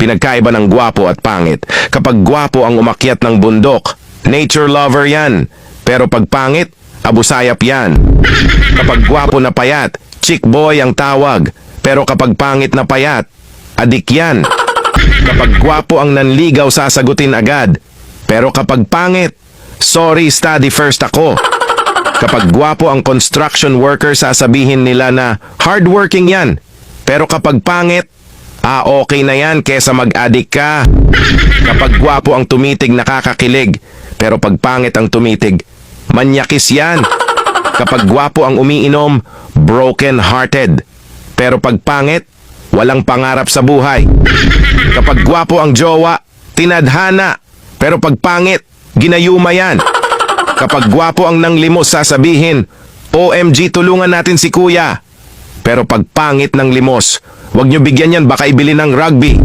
Pinagkaiba ng gwapo at pangit. Kapag gwapo ang umakyat ng bundok, nature lover yan. Pero pag pangit, abusayap yan. Kapag gwapo na payat, chick boy ang tawag. Pero kapag pangit na payat, adik yan. Kapag gwapo ang nanligaw, sasagutin agad. Pero kapag pangit, sorry, study first ako. Kapag gwapo ang construction worker, sasabihin nila na hardworking yan. Pero kapag pangit, okay na yan kesa mag-addict ka. Kapag gwapo ang tumitig, nakakakilig. Pero pag pangit ang tumitig, manyakis yan. Kapag gwapo ang umiinom, broken-hearted. Pero pag pangit, walang pangarap sa buhay. Kapag gwapo ang jowa, tinadhana. Pero pag pangit, ginayuma yan. Kapag gwapo ang nanglimos, sasabihin, OMG, tulungan natin si kuya. Pero pag pangit ng limos, wag nyo bigyan yan, baka ibili ng rugby.